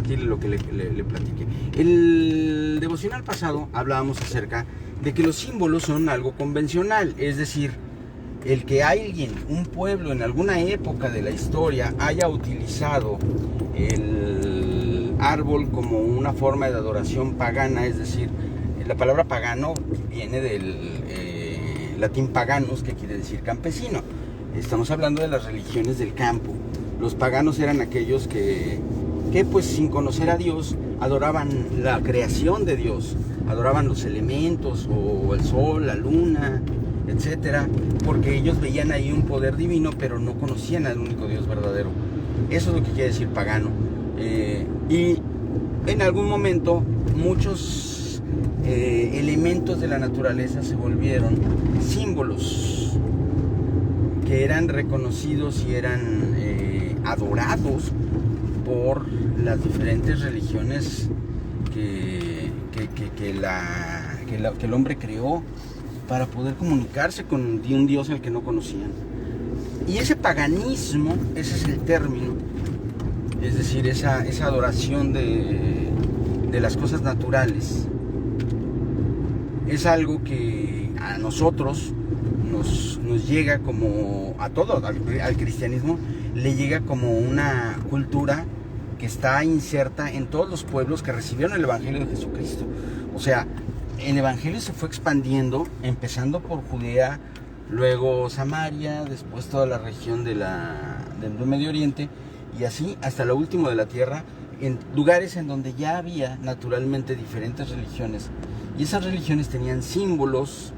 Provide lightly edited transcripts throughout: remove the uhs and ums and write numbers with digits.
compartir lo que le platiqué. El devocional pasado hablábamos acerca de que los símbolos son algo convencional, es decir, el que alguien, un pueblo en alguna época de la historia haya utilizado el árbol como una forma de adoración pagana, es decir, la palabra pagano viene del latín paganus, que quiere decir campesino. Estamos hablando de las religiones del campo. Los paganos eran aquellos que pues sin conocer a Dios adoraban la creación de Dios, adoraban los elementos o el sol, la luna, etcétera, porque ellos veían ahí un poder divino, pero no conocían al único Dios verdadero. Eso es lo que quiere decir pagano. Y en algún momento muchos elementos de la naturaleza se volvieron símbolos que eran reconocidos y eran adorados por las diferentes religiones que el hombre creó para poder comunicarse con un Dios al que no conocían. Y ese paganismo, ese es el término, es decir, esa adoración de las cosas naturales, es algo que a nosotros nos llega como a todo, al cristianismo le llega como una cultura que está inserta en todos los pueblos que recibieron el Evangelio de Jesucristo. O sea, el Evangelio se fue expandiendo, empezando por Judea, luego Samaria, después toda la región del Medio Oriente, y así hasta lo último de la tierra, en lugares en donde ya había naturalmente diferentes religiones. Y esas religiones tenían símbolos,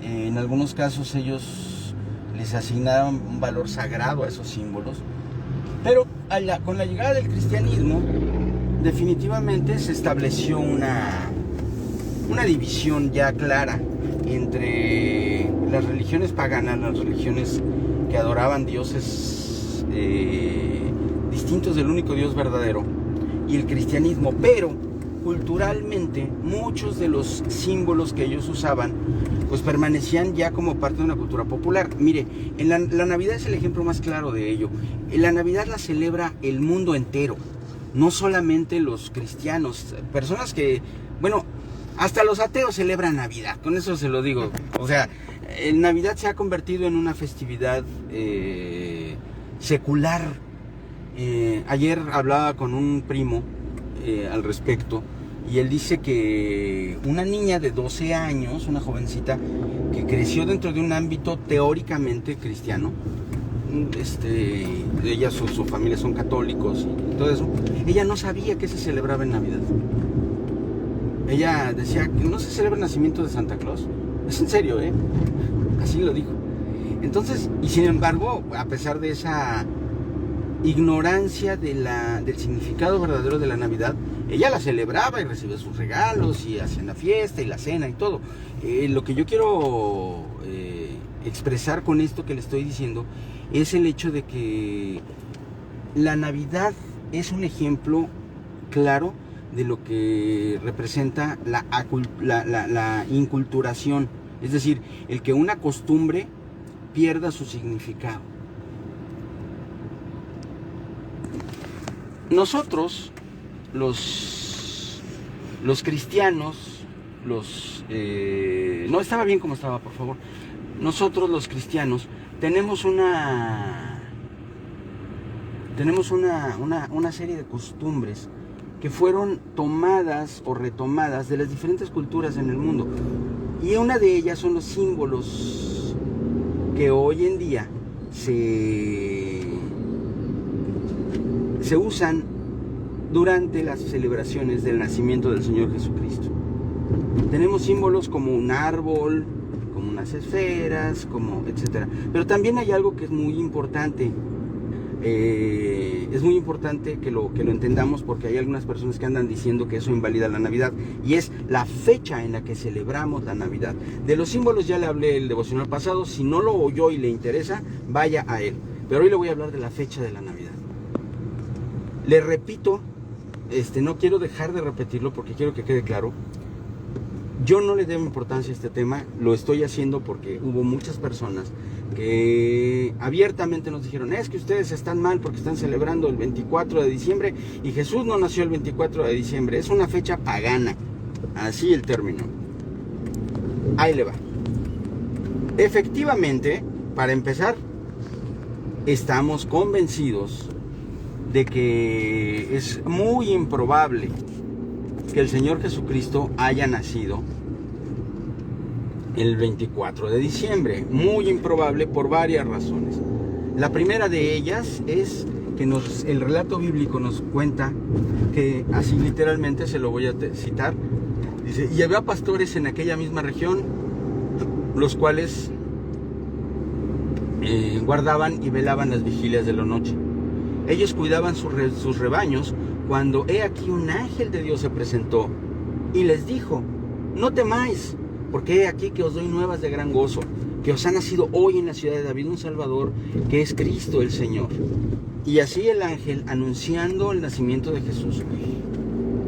en algunos casos ellos les asignaban un valor sagrado a esos símbolos, pero con la llegada del cristianismo definitivamente se estableció una división ya clara entre las religiones paganas, las religiones que adoraban dioses distintos del único Dios verdadero, y el cristianismo. Pero culturalmente muchos de los símbolos que ellos usaban pues permanecían ya como parte de una cultura popular. Mire, la Navidad es el ejemplo más claro de ello. La Navidad la celebra el mundo entero, no solamente los cristianos, personas que, bueno, hasta los ateos celebran Navidad, con eso se lo digo. O sea, Navidad se ha convertido en una festividad secular. Ayer hablaba con un primo al respecto, y él dice que una niña de 12 años, una jovencita que creció dentro de un ámbito teóricamente cristiano, ella, su familia son católicos y todo eso, ella no sabía que se celebraba en Navidad. Ella decía que no se celebra el nacimiento de Santa Claus. Es en serio, así lo dijo. Entonces, y sin embargo, a pesar de esa ignorancia del significado verdadero de la Navidad, ella la celebraba y recibía sus regalos y hacían la fiesta y la cena y todo. Lo que yo quiero expresar con esto que le estoy diciendo es el hecho de que la Navidad es un ejemplo claro de lo que representa la inculturación, es decir, el que una costumbre pierda su significado. Nosotros, los cristianos, no estaba bien como estaba, por favor. Nosotros los cristianos tenemos una serie de costumbres que fueron tomadas o retomadas de las diferentes culturas en el mundo. Y una de ellas son los símbolos que hoy en día se usan durante las celebraciones del nacimiento del Señor Jesucristo. Tenemos símbolos como un árbol, como unas esferas, como etcétera. Pero también hay algo que es muy importante. Es muy importante que lo entendamos, porque hay algunas personas que andan diciendo que eso invalida la Navidad, y es la fecha en la que celebramos la Navidad. De los símbolos ya le hablé el devocional pasado. Si no lo oyó y le interesa, vaya a él. Pero hoy le voy a hablar de la fecha de la Navidad. Le repito, no quiero dejar de repetirlo porque quiero que quede claro. Yo no le debo importancia a este tema, lo estoy haciendo porque hubo muchas personas que abiertamente nos dijeron: es que ustedes están mal porque están celebrando el 24 de diciembre y Jesús no nació el 24 de diciembre, es una fecha pagana, así el término. Ahí le va. Efectivamente, para empezar, estamos convencidos de que es muy improbable que el Señor Jesucristo haya nacido el 24 de diciembre. Muy improbable por varias razones. La primera de ellas es que el relato bíblico nos cuenta que, así literalmente se lo voy a citar, dice: y había pastores en aquella misma región, los cuales guardaban y velaban las vigilias de la noche. Ellos cuidaban sus rebaños, cuando he aquí un ángel de Dios se presentó y les dijo: no temáis, porque he aquí que os doy nuevas de gran gozo, que os ha nacido hoy en la ciudad de David un Salvador, que es Cristo el Señor. Y así el ángel, anunciando el nacimiento de Jesús,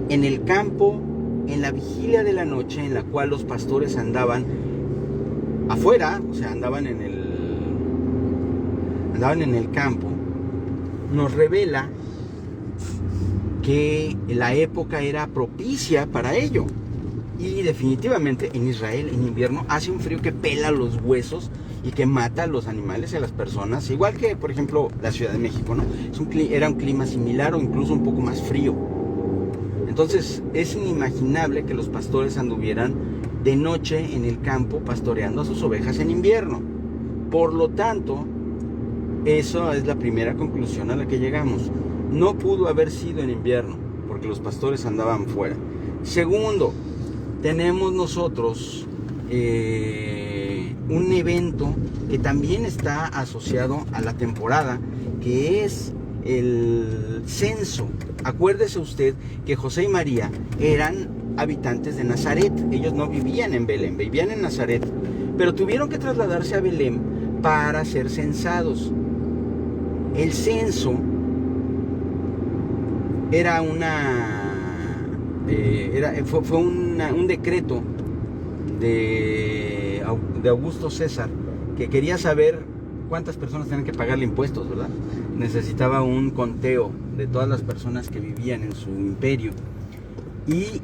en el campo, en la vigilia de la noche, en la cual los pastores andaban afuera, o sea, andaban en el campo, nos revela que la época era propicia para ello. Y definitivamente en Israel, en invierno, hace un frío que pela los huesos y que mata a los animales y a las personas, igual que, por ejemplo, la Ciudad de México, ¿no? Era un clima similar o incluso un poco más frío. Entonces es inimaginable que los pastores anduvieran de noche en el campo pastoreando a sus ovejas en invierno. Por lo tanto, esa es la primera conclusión a la que llegamos. No pudo haber sido en invierno, porque los pastores andaban fuera. Segundo, tenemos nosotros un evento que también está asociado a la temporada, que es el censo. Acuérdese usted que José y María eran habitantes de Nazaret. Ellos no vivían en Belén, vivían en Nazaret, pero tuvieron que trasladarse a Belén para ser censados. El censo era fue un decreto de Augusto César, que quería saber cuántas personas tenían que pagarle impuestos, ¿verdad? Necesitaba un conteo de todas las personas que vivían en su imperio, y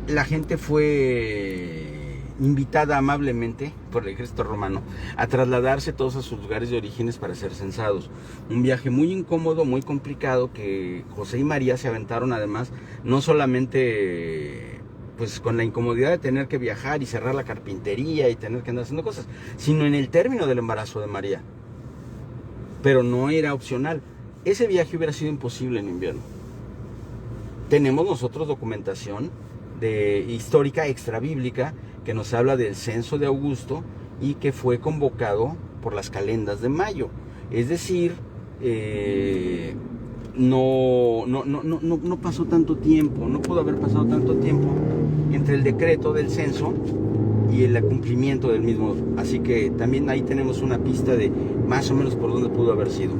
la gente fue invitada amablemente por el ejército romano a trasladarse todos a sus lugares de orígenes para ser censados. Un viaje muy incómodo, muy complicado, que José y María se aventaron, además, no solamente pues con la incomodidad de tener que viajar y cerrar la carpintería y tener que andar haciendo cosas, sino en el término del embarazo de María. Pero no era opcional. Ese viaje hubiera sido imposible en invierno. Tenemos nosotros documentación histórica extrabíblica que nos habla del censo de Augusto y que fue convocado por las calendas de mayo. Es decir, no pasó tanto tiempo, no pudo haber pasado tanto tiempo entre el decreto del censo y el cumplimiento del mismo. Así que también ahí tenemos una pista de más o menos por dónde pudo haber sido.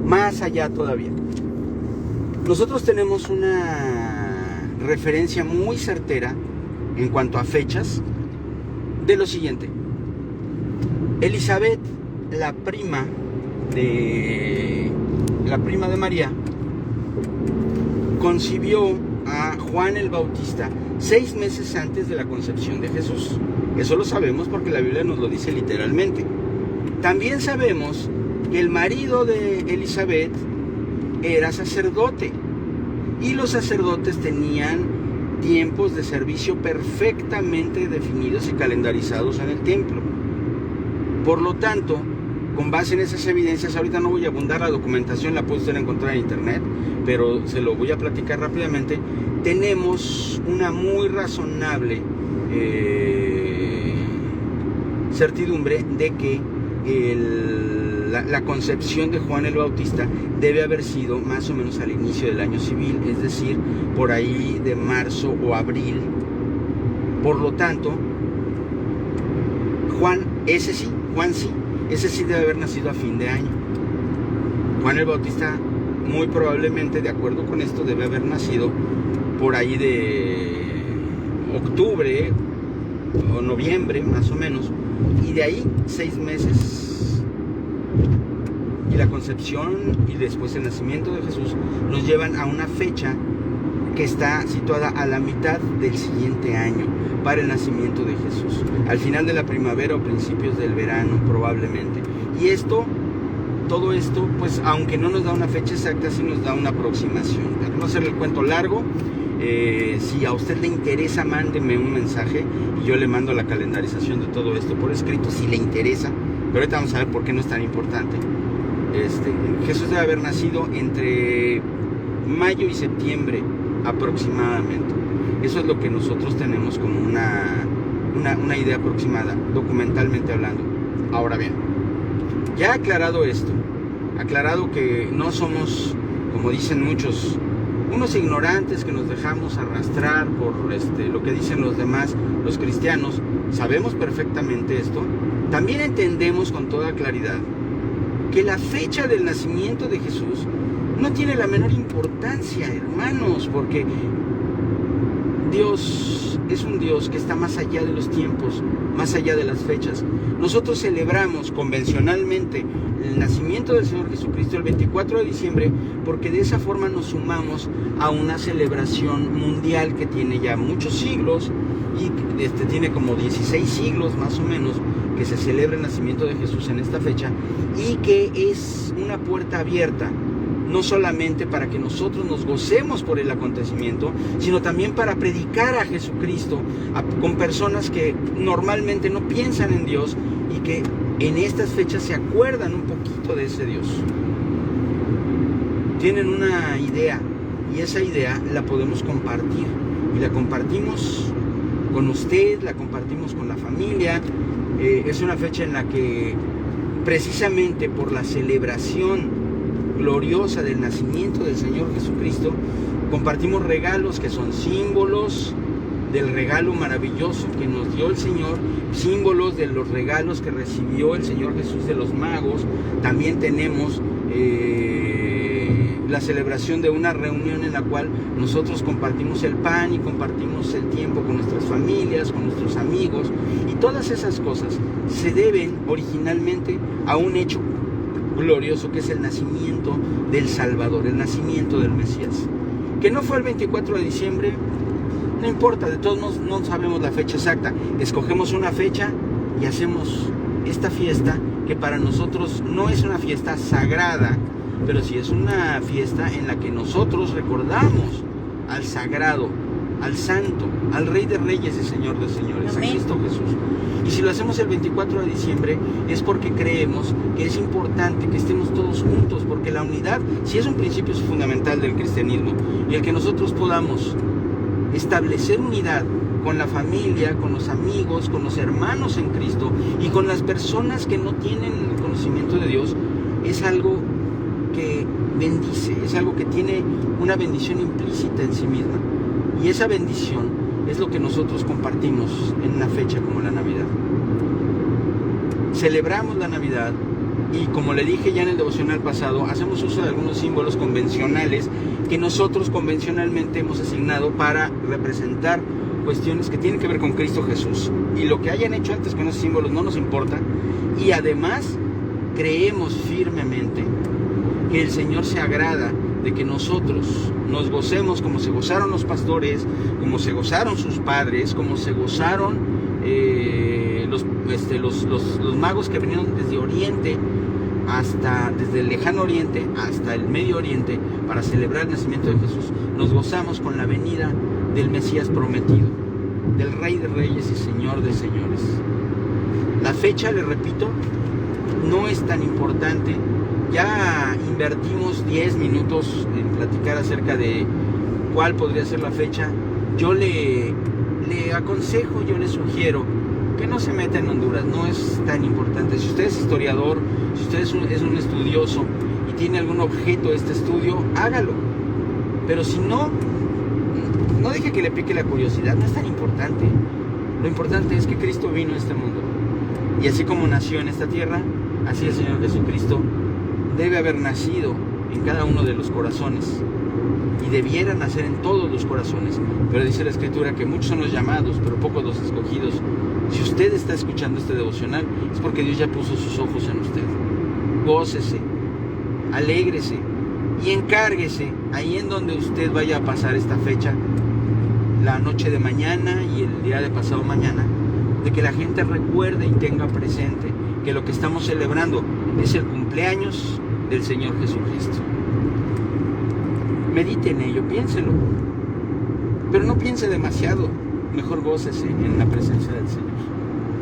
Más allá todavía, nosotros tenemos una referencia muy certera en cuanto a fechas de lo siguiente. Elizabeth, la prima de María, concibió a Juan el Bautista 6 meses antes de la concepción de Jesús. Eso lo sabemos porque la Biblia nos lo dice literalmente. También sabemos que el marido de Elizabeth era sacerdote, y los sacerdotes tenían tiempos de servicio perfectamente definidos y calendarizados en el templo. Por lo tanto, con base en esas evidencias, ahorita no voy a abundar, la documentación la puede usted encontrar en internet, pero se lo voy a platicar rápidamente. Tenemos una muy razonable certidumbre de que la concepción de Juan el Bautista debe haber sido más o menos al inicio del año civil, es decir, por ahí de marzo o abril. Por lo tanto, Juan sí, ese sí debe haber nacido a fin de año. Juan el Bautista, muy probablemente, de acuerdo con esto, debe haber nacido por ahí octubre o noviembre más o menos, y de ahí 6 meses y la concepción y después el nacimiento de Jesús nos llevan a una fecha que está situada a la mitad del siguiente año para el nacimiento de Jesús, al final de la primavera o principios del verano probablemente. Y todo esto, pues aunque no nos da una fecha exacta, sí nos da una aproximación. Para no hacerle el cuento largo, si a usted le interesa, mándeme un mensaje y yo le mando la calendarización de todo esto por escrito, si le interesa. Pero ahorita vamos a ver por qué no es tan importante. Jesús debe haber nacido entre mayo y septiembre aproximadamente. Eso es lo que nosotros tenemos como una idea aproximada, documentalmente hablando. Ahora bien, ya aclarado esto, aclarado que no somos, como dicen muchos, unos ignorantes que nos dejamos arrastrar por lo que dicen los demás, los cristianos, sabemos perfectamente esto, también entendemos con toda claridad que la fecha del nacimiento de Jesús no tiene la menor importancia, hermanos, porque Dios es un Dios que está más allá de los tiempos, más allá de las fechas. Nosotros celebramos convencionalmente el nacimiento del Señor Jesucristo el 24 de diciembre porque de esa forma nos sumamos a una celebración mundial que tiene ya muchos siglos y tiene como 16 siglos más o menos que se celebra el nacimiento de Jesús en esta fecha y que es una puerta abierta no solamente para que nosotros nos gocemos por el acontecimiento, sino también para predicar a Jesucristo con personas que normalmente no piensan en Dios y que en estas fechas se acuerdan un poquito de ese Dios. Tienen una idea y esa idea la podemos compartir y la compartimos con usted, la compartimos con la familia. Es una fecha en la que precisamente por la celebración gloriosa del nacimiento del Señor Jesucristo, compartimos regalos que son símbolos del regalo maravilloso que nos dio el Señor, símbolos de los regalos que recibió el Señor Jesús de los magos. También tenemos la celebración de una reunión en la cual nosotros compartimos el pan y compartimos el tiempo con nuestras familias, con nuestros amigos, y todas esas cosas se deben originalmente a un hecho glorioso que es el nacimiento del Salvador, el nacimiento del Mesías. Que no fue el 24 de diciembre, no importa, de todos modos no sabemos la fecha exacta. Escogemos una fecha y hacemos esta fiesta que para nosotros no es una fiesta sagrada, pero sí es una fiesta en la que nosotros recordamos al sagrado, al santo, al Rey de Reyes y Señor de Señores, Amén. A Cristo Jesús. Y si lo hacemos el 24 de diciembre es porque creemos que es importante que estemos todos juntos, porque la unidad sí es un principio fundamental del cristianismo, y el que nosotros podamos establecer unidad con la familia, con los amigos, con los hermanos en Cristo y con las personas que no tienen el conocimiento de Dios, es algo que bendice, es algo que tiene una bendición implícita en sí misma. Y esa bendición es lo que nosotros compartimos en una fecha como la Navidad. Celebramos la Navidad y, como le dije ya en el devocional pasado, hacemos uso de algunos símbolos convencionales que nosotros convencionalmente hemos asignado para representar cuestiones que tienen que ver con Cristo Jesús. Y lo que hayan hecho antes con esos símbolos no nos importa. Y además creemos firmemente que el Señor se agrada de que nosotros nos gocemos como se gozaron los pastores, como se gozaron sus padres, como se gozaron los magos que vinieron desde Oriente, desde el lejano Oriente hasta el Medio Oriente para celebrar el nacimiento de Jesús. Nos gozamos con la venida del Mesías prometido, del Rey de Reyes y Señor de Señores. La fecha, le repito, no es tan importante. Ya invertimos 10 minutos en platicar acerca de cuál podría ser la fecha. Yo le aconsejo, yo le sugiero que no se meta en Honduras, no es tan importante. Si usted es historiador, si usted es un estudioso y tiene algún objeto de este estudio, hágalo. Pero si no deje que le pique la curiosidad, no es tan importante. Lo importante es que Cristo vino a este mundo. Y así como nació en esta tierra, así el Señor Jesucristo debe haber nacido en cada uno de los corazones y debiera nacer en todos los corazones. Pero dice la Escritura que muchos son los llamados, pero pocos los escogidos. Si usted está escuchando este devocional, es porque Dios ya puso sus ojos en usted. Gócese, alégrese y encárguese ahí en donde usted vaya a pasar esta fecha, la noche de mañana y el día de pasado mañana, de que la gente recuerde y tenga presente que lo que estamos celebrando es el cumpleaños del Señor Jesucristo. Medite en ello, piénselo, pero no piense demasiado, mejor gócese en la presencia del Señor.